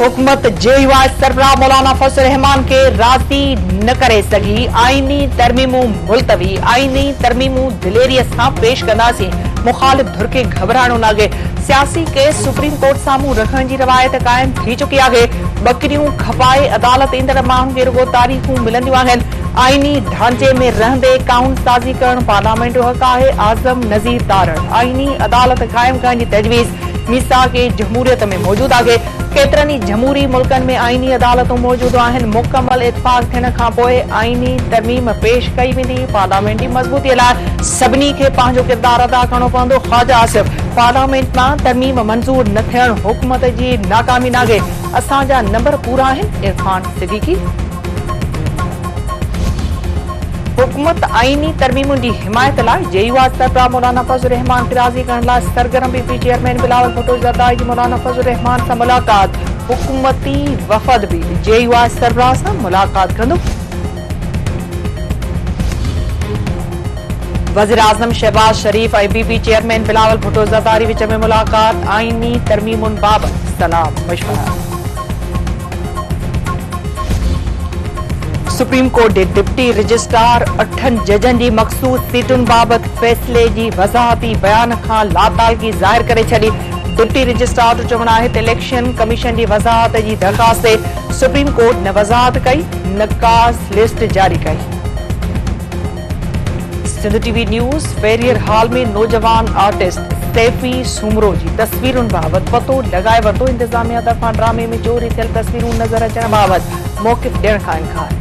हुकूमत जेयूआई सरबराह मौलाना फजल रहमान के राज़ी न करे सघी। आईनी तरमीमूं मुलतवी। आईनी तरमीमूं दिलेरीअ सां पेश कंदासीं। मुखालिफ धुर खे घबराइणो न अॻे। सियासी केस सुप्रीम कोर्ट साम्हूं रखण जी रवायत क़ाइम थी चुकी आहे। बकरियूं खपाए अदालत ईंदड़ माण्हुनि खे रुगो तारीख़ूं मिलंदियूं आहिनि। आईनी ढांचे में रहंदे कानून साज़ी करण पार्लियामेंट जो हक़ आहे। आज़म नज़ीर तारण आईनी अदालत क़ाइम करण जी तजवीज़ मिसाक जमहूरियत में मौजूद आहे। केतिरनि ई जमहूरी मुल्कनि में आईनी अदालतूं मौजूद आहिनि। मुकमल इतफाक़ थियण खां पोइ आईनी तरमीम पेश कई वेंदी। पार्लियामेंटी मज़बूतीअ लाइ सभिनी खे पंहिंजो किरदारु अदा करणो पवंदो। ख्वाजा आसिफ पार्लियामेंट मां तरमीम मंज़ूर न थियण हुकूमत जी नाकामी नाहे। असांजा नंबर पूरा आहिनि। इरफान सिद्दीकी हुकूमत आईनी तरमीमुनि जी हिमायत लाइ जेयूआई सरबराह मौलाना फजल रहमान खे राज़ी करण लाइ सरगर्म। बीपी चेयरमैन बिलावल भुट्टो ज़रदारी जी मौलाना फजल रहमान सां मुलाक़ात। हुकूमती वफ़द बि जेयूआई सरबराह सां मुलाक़ात कंदो। वज़ीर आज़म शहबाज शरीफ ऐं बीपी चेयरमैन बिलावल भुट्टो ज़रदारी विच में मुलाक़ात। आईनी तरमीमुनि बाबति सलाह मशवरा। सुप्रीम कोर्ट जे डिप्टी रजिस्ट्रार 8 जजनि जी मख़सूस सीटुनि बाबति फ़ैसिले जी वज़ाहती बयान खां लातालगी ज़ाहिर करे छॾी। डिप्टी रजिस्ट्रार जो चवणु आहे त इलेक्शन कमीशन जी वज़ाहत जी दरख़्वास्त ते सुप्रीम कोर्ट न वज़ाहत कई न काज़ लिस्ट जारी कई। सिंध टीवी न्यूज़ फेरियर हाल में नौजवान आर्टिस्ट सैफी सूमरो जी तस्वीरुनि बाबति पतो लॻाए वरितो। इंतिज़ामिया तरफ़ां ड्रामे में चोरी थियल तस्वीरूं नज़र अचण बाबति मौक़िफ़ ॾियण खां इनकार।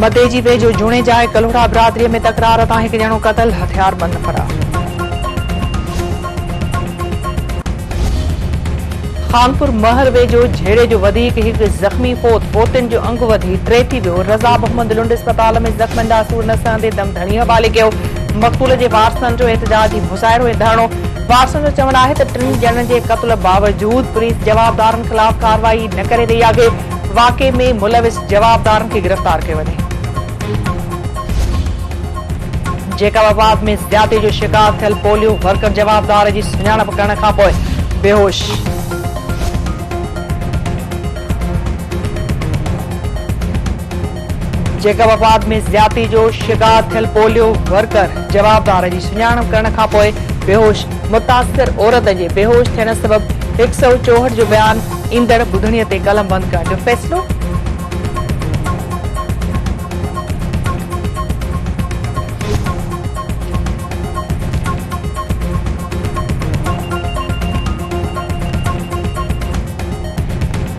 मते जी वेझो जूणे जाए कलोड़ा बिरादरीअ में तकरार तां हिकु ॼणो क़तल हथियार बंद फरार। खानपुर महर वेझो झेड़े जो वधीक हिकु ज़ख़्मी फोतियुनि जो अंग वधी 3 थी वियो। रज़ा मोहम्मद लुंड अस्पताल में ज़ख़्मनि ॾांहुं न सहंदे दम धणी हवाले कयो। मक़तूल जे वारसनि जो एहतजाज जी मुज़ाहिरो ऐं धरणो। वारसनि जो चवणु आहे त 3 ॼणनि जे क़त्ल बावजूद पुलिस जवाबदारनि ख़िलाफ़ कार्रवाई न करे रही आहे। वाक़े में मुलविस जवाबदारनि खे गिरफ़्तार कयो वञे। जेकाबाद में ज़्यादती जो शिकार थियल पोलियो वर्कर जवाबदार जी सुञाणप करण खां पोइ बेहोश। जेकाबाद में ज़्यादती जो शिकार थियल पोलियो वर्कर जवाबदार जी सुञाणप करण खां पोइ बेहोश। मुतासिर औरत जे बेहोश थियण सबबि 164 जो बयान ईंदड़ ॿुधणीअ ते कलम बंदि करण जो फ़ैसिलो।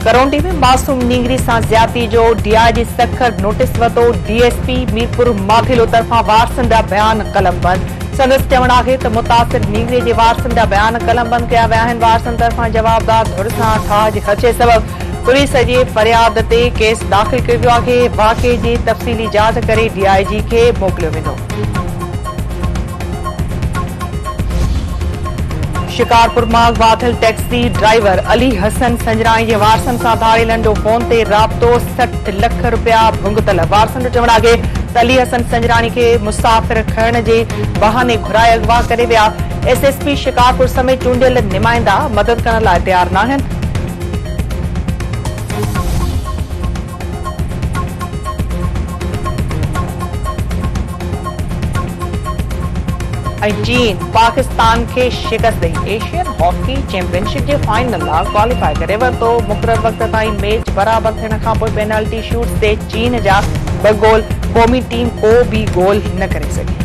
करौंडी में मासूम नींगरी सां ज़्यादती जो डीआईजी सखर नोटिस वरितो। डीएसपी मीरपुर माथिलो तरफ़ां वारसनि जा बयान कलम बंदि। संदसि चवणु आहे त मुतासिर नींगरी जे वारसनि जा बयान कलम बंदि कया विया आहिनि। वारसनि तरफ़ां जवाबदार धुर सां ठाह जे ख़दशे सबबि पुलिस जे फरियाद ते केस दाख़िल कयो वियो आहे। वाक़े जी तफ़सीली जांच करे डीआईजी खे मोकिलियो वेंदो। शिकारपुर मां बाथिल टैक्सी ड्राइवर अली हसन संजराई जे वारसनि सां धाड़ेलनि जो फोन ते राब्तो। 60 लख रुपया भुगतल। वारसनि जो चवणु आहे त अली हसन संजरानी खे मुसाफ़िर खणण जे बहाने घुराए अगवा करे विया। एसएसपी शिकारपुर समेत चूंडियल नुमाइंदा मदद करण लाइ तयार न आहिनि। चीन पाकिस्तान के शिकस्त ॾेई एशियन हॉकी चैंपियनशिप के फाइनल लाइ क्वालिफाई करे वरितो। मुक़रर वक़्त ताईं मैच बराबर थियण खां पोइ पेनल्टी शूट ते चीन जा 2 गोल। क़ौमी टीम को भी गोल न करे सघी।